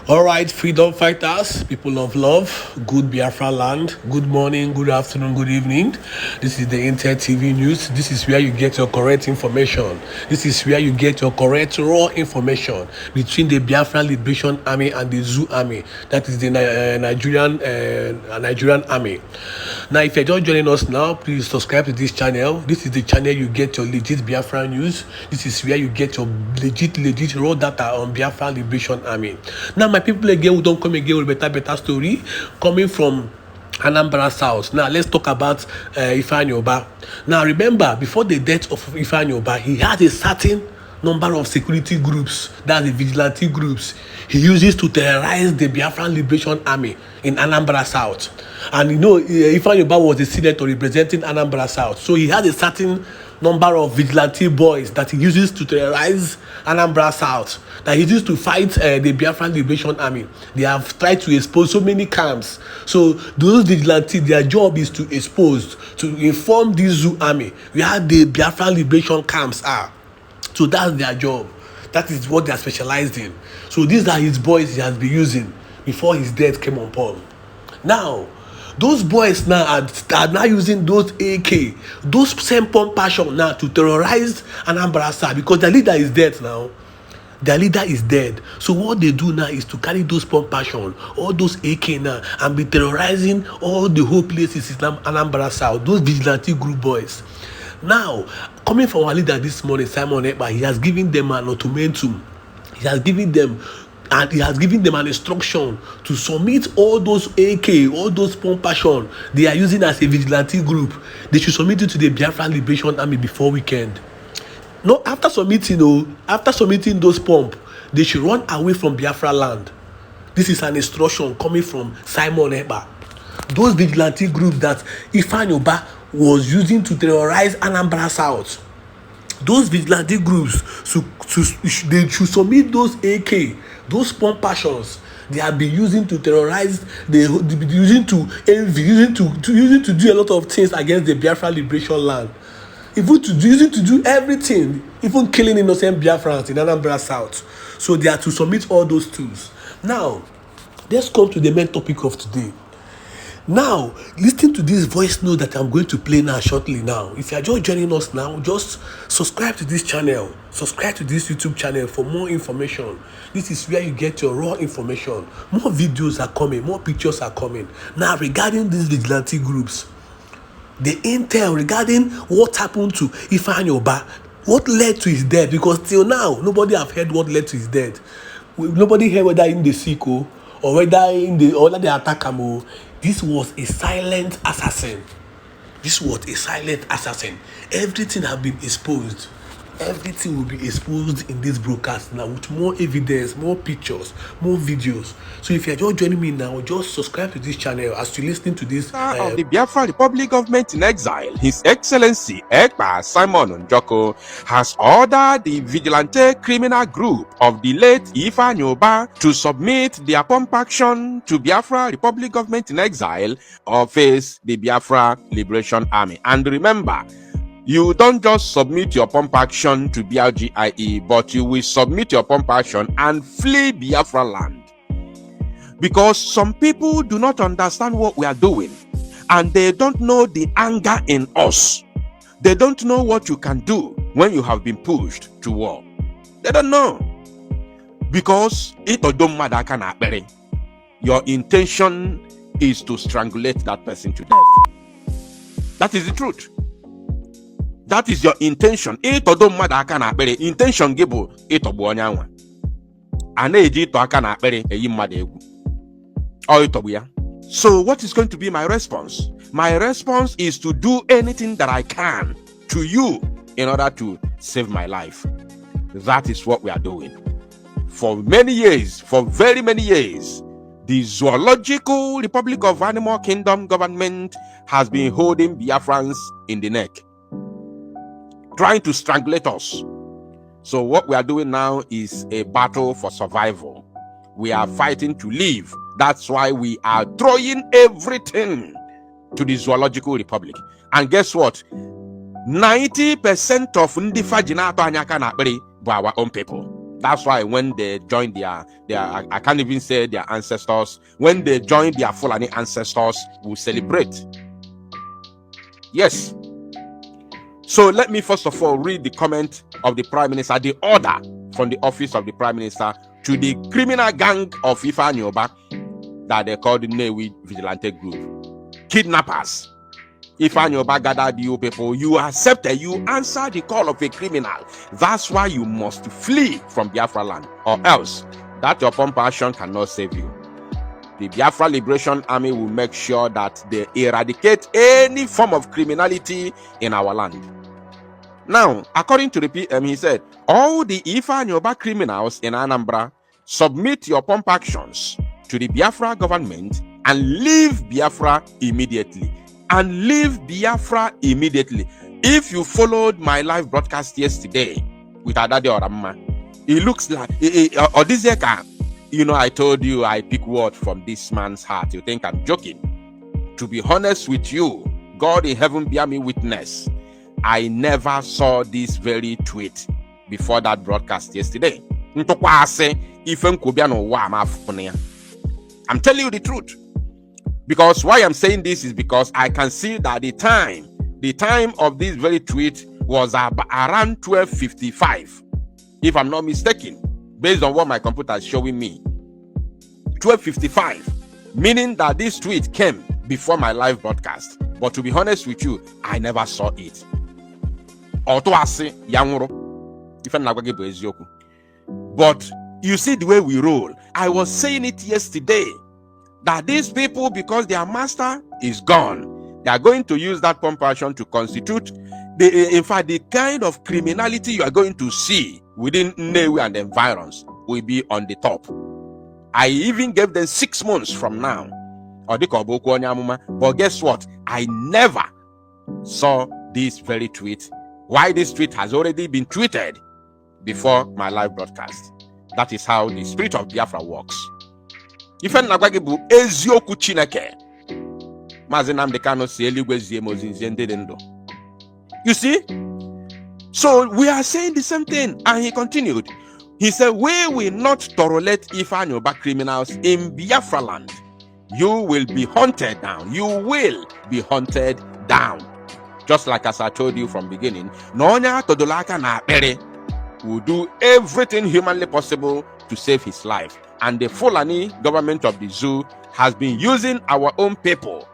All right, freedom fighters, people of love, good Biafran land, good morning, good afternoon, good evening. This is the Inter TV News. This is where you get your correct information. This is where you get your correct raw information between the Biafran Liberation Army and the Zoo Army. That is the Nigerian Army. Now, if you're just joining us now, please subscribe to this channel. This is the channel you get your legit Biafran news. This is where you get your legit raw data on Biafran Liberation Army. Now, my people again who don't come again with better story coming from Anambra South. Now let's talk about Ifeanyi. Now remember, before the death of Ifeanyi, he had a certain number of security groups, that's the vigilante groups, he uses to terrorize the Biafran Liberation Army in Anambra South. And you know, Ifeanyi was the senator representing Anambra South, so he had a certain number of vigilante boys that he uses to terrorize Anambra South, that he uses to fight the Biafran Liberation Army. They have tried to expose so many camps. So those vigilantes, their job is to expose, to inform this Zoo Army where the Biafran Liberation camps are. So that's their job. That is what they are specialized in. So these are his boys he has been using before his death came upon. Now, those boys now are now using those AK, those same pump passion now to terrorize Anambra South because their leader is dead now. Their leader is dead. So what they do now is to carry those pump passion, all those AK now, and be terrorizing all the whole places in Anambra South, those vigilante group boys. Now, coming from our leader this morning, Simon Ekpa, he has given them an ultimatum. He has given them an instruction to submit all those AK, all those pump passion they are using as a vigilante group. They should submit it to the Biafran Liberation Army before weekend. No, after submitting those pump, they should run away from Biafra land. This is an instruction coming from Simon Ekpa. Those vigilante groups that Ifeanyi was using to terrorize Anambra South, those vigilante groups, they should submit those AK, those pump passions they have been using to terrorize, using to envy, using to do a lot of things against the Biafra Liberation land, using to do everything, even killing innocent Biafrans in Anambra South. So they are to submit all those tools. Now, let's come to the main topic of today. Now, listen to this voice note that I'm going to play now shortly now. If you are just joining us now, just subscribe to this channel. Subscribe to this YouTube channel for more information. This is where you get your raw information. More videos are coming, more pictures are coming. Now, regarding these vigilante groups, the intel regarding what happened to Ifeanyi, what led to his death, because till now, nobody have heard what led to his death. Nobody heard whether in the sickle or whether they attack him. This was a silent assassin. Everything have been exposed. Everything will be exposed in this broadcast now with more evidence, more pictures, more videos. So if you're just joining me now, just subscribe to this channel as you're listening to this. Of the Biafra Republic government in exile, His Excellency Ekpa Simon Njoko has ordered the vigilante criminal group of the late Ifeanyi to submit their pump action to Biafra Republic government in exile or face the Biafra Liberation Army. And remember, you don't just submit your pump action to BRGIE, but you will submit your pump action and flee Biafra land. Because some people do not understand what we are doing, and they don't know the anger in us. They don't know what you can do when you have been pushed to war. They don't know. Because your intention is to strangulate that person to death. That is the truth. That is your intention. Intention gibu itobu onyanwa. Aneji ito aka na akpere eyi mmadu egwu. So what is going to be my response? My response is to do anything that I can to you in order to save my life. That is what we are doing. For many years, for very many years, the Zoological Republic of Animal Kingdom government has been holding Biafrans in the neck, trying to strangulate us. So what we are doing now is a battle for survival. We are fighting to live. That's why we are throwing everything to the Zoological Republic. And guess what? 90% of Ndifa Jinato Anyaka Nakberi are our own people. That's why when they join their I can't even say their ancestors, when they join their Fulani ancestors, we celebrate. Yes. So let me first of all read the comment of the Prime Minister, the order from the office of the Prime Minister to the criminal gang of Ifeanyi that they call the Newi Vigilante Group. Kidnappers. Ifeanyi gathered you people, you accepted, you answered the call of a criminal. That's why you must flee from Biafra land, or else that your pump action cannot save you. The Biafra Liberation Army will make sure that they eradicate any form of criminality in our land. Now, according to the PM, he said, all the Ifeanyi criminals in Anambra, submit your pump actions to the Biafra government and leave Biafra immediately. And leave Biafra immediately. If you followed my live broadcast yesterday with Adade Oramma, it looks like you know, I told you I pick word from this man's heart. You think I'm joking? To be honest with you, God in heaven bear me witness, I never saw this very tweet before that broadcast yesterday. I'm telling you the truth. Because why I'm saying this is because I can see that the time of this very tweet was around 12:55, if I'm not mistaken, based on what my computer is showing me. 12:55, meaning that this tweet came before my live broadcast. But to be honest with you, I never saw it. But you see the way we roll. I was saying it yesterday, that these people, because their master is gone, they are going to use that pump action to constitute in fact, the kind of criminality you are going to see within Nnewi and environs will be on the top. I even gave them 6 months from now. But guess what? I never saw this very tweet. Why this tweet has already been tweeted before my live broadcast. That is how the spirit of Biafra works. Ifeanyi na-agwa bụ eziokwu Chineke. Maazị Nnamdi Kanu si eluigwe zie m ozi nzie ndị dị ndụ. You see? So we are saying the same thing. And he continued. He said, we will not tolerate Ifeanyi criminals in Biafra land. You will be hunted down. You will be hunted down. Just like as I told you from beginning, Nonya Todolaka na Akpere will do everything humanly possible to save his life. And the Fulani government of the zoo has been using our own people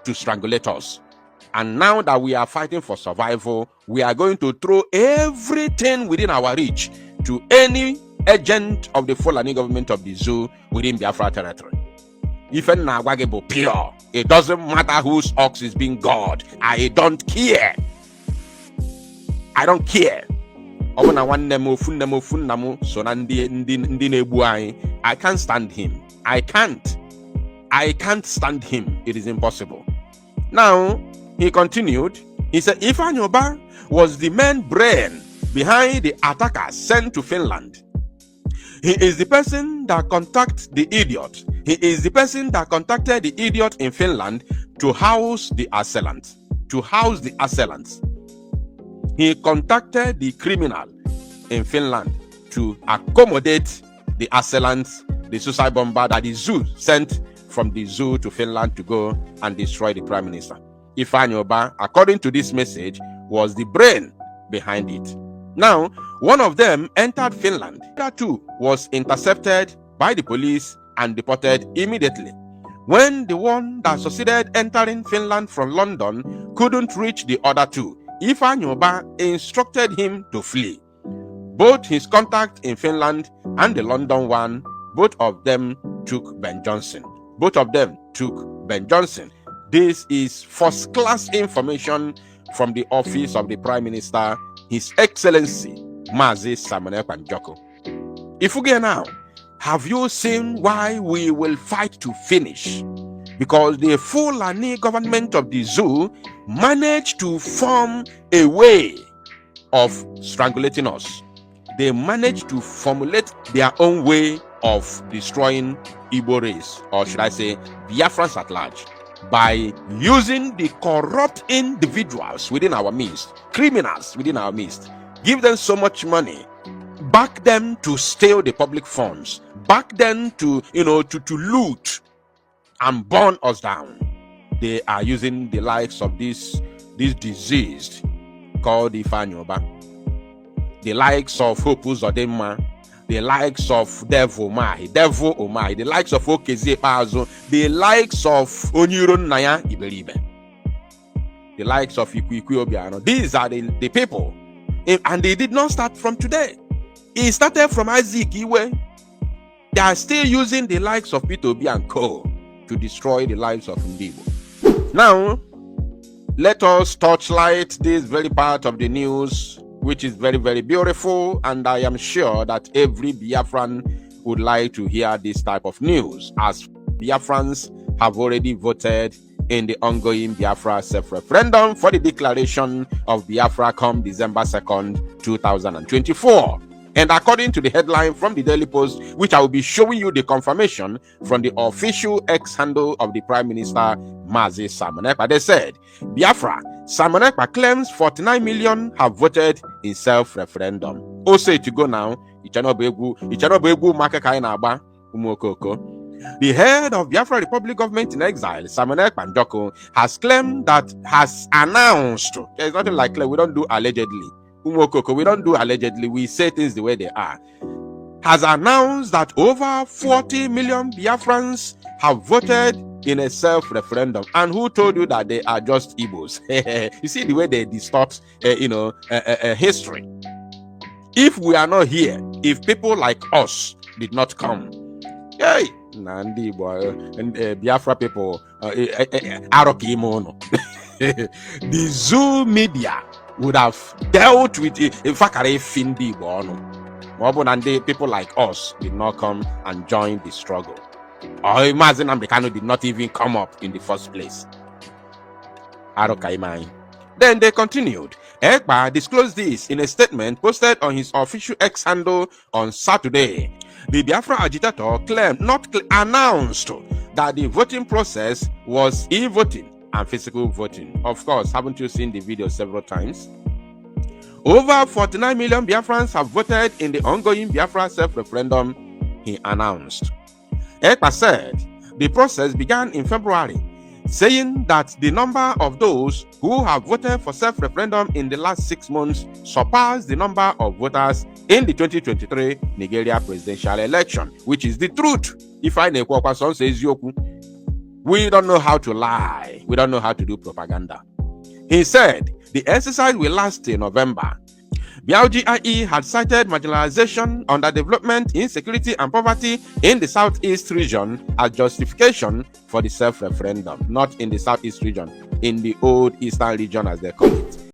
to strangulate us. And now that we are fighting for survival, we are going to throw everything within our reach to any agent of the Fulani government of the zoo within Biafra territory. Even Nagwagebo pure. It doesn't matter whose ox is being God. I don't care. I don't care. I can't stand him. I can't stand him. It is impossible. Now, he continued. He said, Ifeanyi was the main brain behind the attackers sent to Finland. He is the person that contacted the idiot. He is the person that contacted the idiot in Finland to house the assailants. He contacted the criminal in Finland to accommodate the assailants, the suicide bomber that the zoo sent from the zoo to Finland to go and destroy the Prime Minister. Ifeanyi, according to this message, was the brain behind it. Now, one of them entered Finland. The other two was intercepted by the police and deported immediately. When the one that succeeded entering Finland from London couldn't reach the other two, Ifeanyi instructed him to flee. Both his contact in Finland and the London one, both of them took Ben Johnson. This is first-class information from the office of the Prime Minister, His Excellency, Mazi Samuel Panjoko. Ifuge now, have you seen why we will fight to finish? Because the Fulani government of the zoo managed to form a way of strangulating us. They managed to formulate their own way of destroying Igbo race, or should I say Biafrans at large, by using the corrupt individuals within our midst, criminals within our midst, give them so much money, back them to steal the public funds, back them to, to loot and burn us down. They are using the likes of this diseased called Ifeanyi, the likes of Hope Uzodinma, the likes of Devil Omahi, the likes of Okezi Ekpeazu, the likes of Onyiro Nnaya Iberibe, the likes of Ikwikwị Obiano. These are the people, and they did not start from today. It started from Isaac Iwe. They are still using the likes of Peter Obi and Co. to destroy the lives of Ndibo. Now, let us touchlight this very part of the news, which is very, very beautiful, and I am sure that every Biafran would like to hear this type of news, as Biafrans have already voted in the ongoing Biafra self-referendum for the declaration of Biafra come December 2nd, 2024. And according to the headline from the Daily Post, which I will be showing you the confirmation from the official X handle of the Prime Minister, Mazi Simon Ekpa, they said, Biafra, Simon Ekpa claims 49 million have voted in self-referendum. Also to go now, the head of Biafra Republic Government in Exile, Simon Ekpa, has announced, there's nothing like we don't do allegedly. We don't do allegedly, we say things the way they are. Has announced that over 40 million Biafrans have voted in a self-referendum. And who told you that they are just Igbos? You see the way they distort, history. If we are not here, if people like us did not come, hey, Nandi boy, and Biafra people, the Zoo media would have dealt with it. In fact, people like us did not come and join the struggle. Or imagine Americano did not even come up in the first place. Then they continued. Ekpa disclosed this in a statement posted on his official X handle on Saturday. The Biafra agitator announced that the voting process was e-voting and physical voting. Of course, haven't you seen the video several times? Over 49 million Biafrans have voted in the ongoing Biafra self-referendum, he announced. Ekpa said the process began in February, saying that the number of those who have voted for self-referendum in the last 6 months surpassed the number of voters in the 2023 Nigeria presidential election, which is the truth. Ifeanyi says yoku. We don't know how to lie. We don't know how to do propaganda. He said the exercise will last till November. BLGIE had cited marginalization, underdevelopment, insecurity, and poverty in the Southeast region as justification for the self-referendum, not in the Southeast region, in the old Eastern region as they call it.